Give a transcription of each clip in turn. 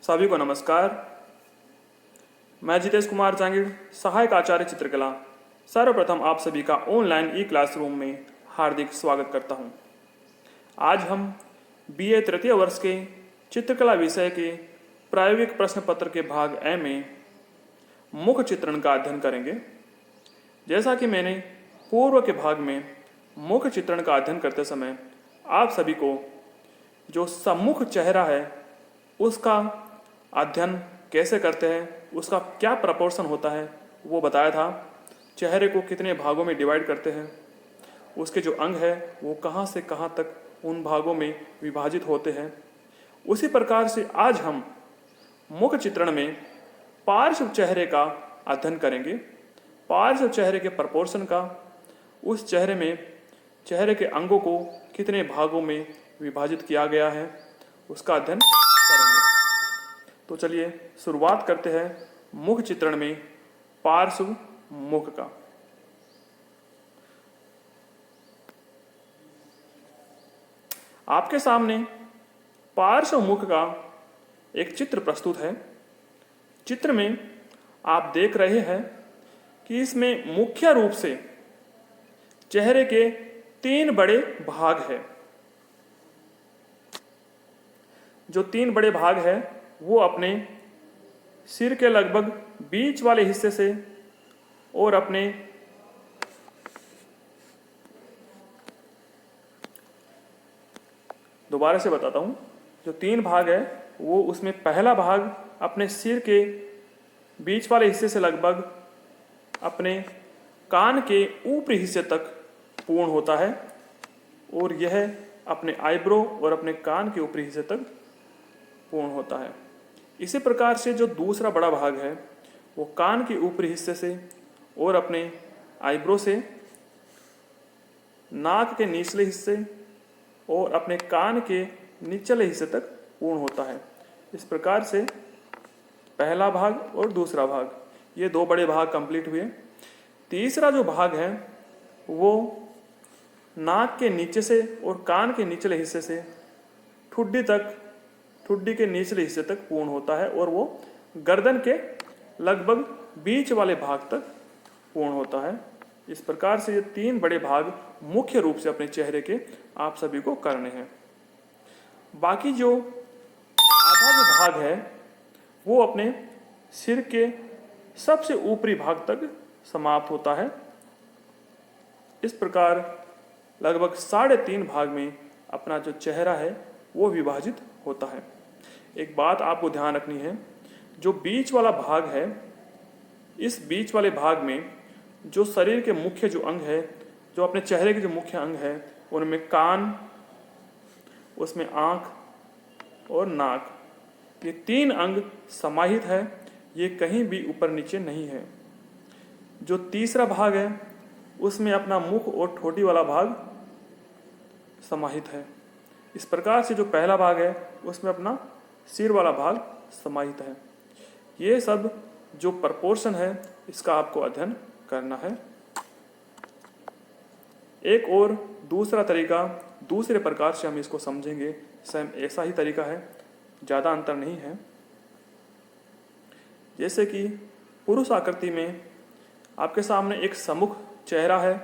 सभी को नमस्कार। मैं जितेश कुमार जांगीर, सहायक आचार्य चित्रकला, सर्वप्रथम आप सभी का ऑनलाइन ई क्लासरूम में हार्दिक स्वागत करता हूं। आज हम बीए तृतीय वर्ष के चित्रकला विषय के प्रायोगिक प्रश्न पत्र के भाग ए में मुख चित्रण का अध्ययन करेंगे। जैसा कि मैंने पूर्व के भाग में मुख चित्रण का अध्ययन करते समय आप सभी को जो सम्मुख चेहरा है उसका अध्ययन कैसे करते हैं, उसका क्या प्रपोर्शन होता है वो बताया था। चेहरे को कितने भागों में डिवाइड करते हैं, उसके जो अंग है वो कहाँ से कहाँ तक उन भागों में विभाजित होते हैं। उसी प्रकार से आज हम मुख चित्रण में पार्श्व चेहरे का अध्ययन करेंगे। पार्श्व चेहरे के प्रपोर्शन का, उस चेहरे में चेहरे के अंगों को कितने भागों में विभाजित किया गया है उसका अध्ययन करेंगे। तो चलिए शुरुआत करते हैं मुख चित्रण में पार्श्व मुख का। आपके सामने पार्श्व मुख का एक चित्र प्रस्तुत है। चित्र में आप देख रहे हैं कि इसमें मुख्य रूप से चेहरे के 3 बड़े भाग हैं। जो 3 बड़े भाग हैं वो अपने सिर के लगभग बीच वाले हिस्से से और अपने दोबारा से बताता हूं, जो 3 भाग है वो उसमें पहला भाग अपने सिर के बीच वाले हिस्से से लगभग अपने कान के ऊपरी हिस्से तक पूर्ण होता है और यह अपने आईब्रो और अपने कान के ऊपरी हिस्से तक पूर्ण होता है। इसी प्रकार से जो दूसरा बड़ा भाग है वो कान के ऊपरी हिस्से से और अपने आईब्रो से नाक के निचले हिस्से और अपने कान के निचले हिस्से तक पूर्ण होता है। इस प्रकार से पहला भाग और दूसरा भाग, ये 2 बड़े भाग कंप्लीट हुए। तीसरा जो भाग है वो नाक के नीचे से और कान के निचले हिस्से से ठुड्डी के निचले हिस्से तक पूर्ण होता है और वो गर्दन के लगभग बीच वाले भाग तक पूर्ण होता है। इस प्रकार से ये 3 बड़े भाग मुख्य रूप से अपने चेहरे के आप सभी को करने हैं। बाकी जो आधा जो भाग है वो अपने सिर के सबसे ऊपरी भाग तक समाप्त होता है। इस प्रकार लगभग 3.5 भाग में अपना जो चेहरा है वो विभाजित होता है। एक बात आपको ध्यान रखनी है, जो बीच वाला भाग है, इस बीच वाले भाग में जो शरीर के मुख्य जो अंग है, जो अपने चेहरे के जो मुख्य अंग है, उनमें कान, उसमें आँख और नाक, ये 3 अंग समाहित है। ये कहीं भी ऊपर नीचे नहीं है। जो तीसरा भाग है उसमें अपना मुख और ठोड़ी वाला भाग समाहित है। इस प्रकार से जो पहला भाग है उसमें अपना सिर वाला भाग समाहित है। ये सब जो प्रपोर्शन है इसका आपको अध्ययन करना है। एक और दूसरा तरीका, दूसरे प्रकार से हम इसको समझेंगे, सेम ऐसा ही तरीका है, ज़्यादा अंतर नहीं है। जैसे कि पुरुष आकृति में आपके सामने एक सम्मुख चेहरा है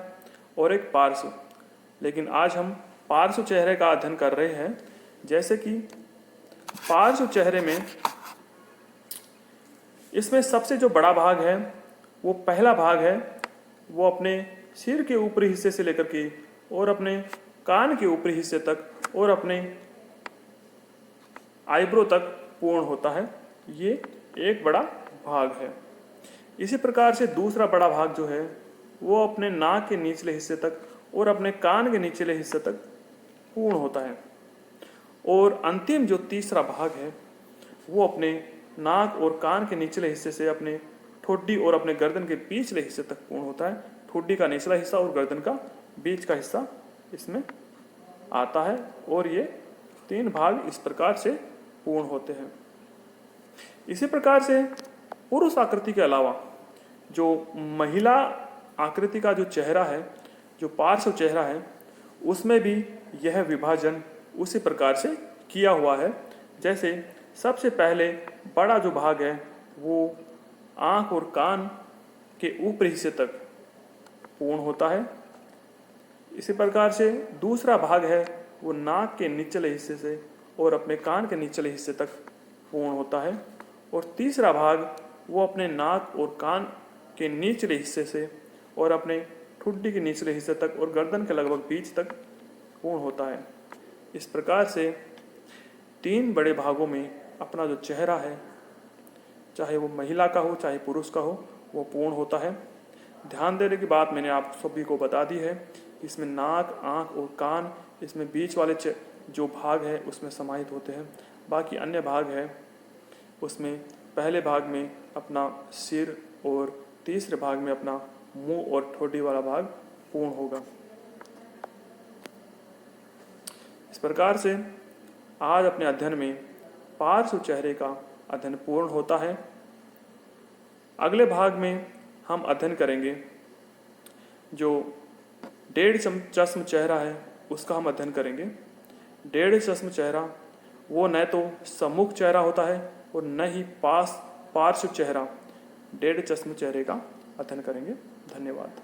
और एक पार्श्व, लेकिन आज हम पार्श्व चेहरे का अध्ययन कर रहे हैं। जैसे कि पार्श्व चेहरे में इसमें सबसे जो बड़ा भाग है वो पहला भाग है, वो अपने सिर के ऊपरी हिस्से से लेकर के और अपने कान के ऊपरी हिस्से तक और अपने आईब्रो तक पूर्ण होता है। ये एक बड़ा भाग है। इसी प्रकार से दूसरा बड़ा भाग जो है वो अपने नाक के निचले हिस्से तक और अपने कान के निचले हिस्से तक पूर्ण होता है। और अंतिम जो तीसरा भाग है वो अपने नाक और कान के निचले हिस्से से अपने ठोडी और अपने गर्दन के पिछले हिस्से तक पूर्ण होता है। ठोडी का निचला हिस्सा और गर्दन का बीच का हिस्सा इसमें आता है और ये 3 भाग इस प्रकार से पूर्ण होते हैं। इसी प्रकार से पुरुष आकृति के अलावा जो महिला आकृति का जो चेहरा है, जो पार्श्व चेहरा है, उसमें भी यह विभाजन उसी प्रकार से किया हुआ है। जैसे सबसे पहले बड़ा जो भाग है वो आँख और कान के ऊपरी हिस्से तक पूर्ण होता है। इसी प्रकार से दूसरा भाग है वो नाक के निचले हिस्से से और अपने कान के निचले हिस्से तक पूर्ण होता है। और तीसरा भाग वो अपने नाक और कान के निचले हिस्से से और अपने ठुड्डी के निचले हिस्से तक और गर्दन के लगभग बीच तक पूर्ण होता है। इस प्रकार से 3 बड़े भागों में अपना जो चेहरा है, चाहे वो महिला का हो चाहे पुरुष का हो, वो पूर्ण होता है। ध्यान देने की बात मैंने आप सभी को बता दी है। इसमें नाक, आँख और कान, इसमें बीच वाले जो भाग है उसमें समाहित होते हैं। बाकी अन्य भाग है उसमें पहले भाग में अपना सिर और तीसरे भाग में अपना मुंह और ठोड़ी वाला भाग पूर्ण होगा। इस प्रकार से आज अपने अध्ययन में पार्श्व चेहरे का अध्ययन पूर्ण होता है। अगले भाग में हम अध्ययन करेंगे जो डेढ़ चश्म चेहरा है, उसका हम अध्ययन करेंगे। डेढ़ चश्म चेहरा वो न तो सम्मुख चेहरा होता है और न ही पार्श्व चेहरा। डेढ़ चश्म चेहरे का अध्ययन करेंगे। धन्यवाद।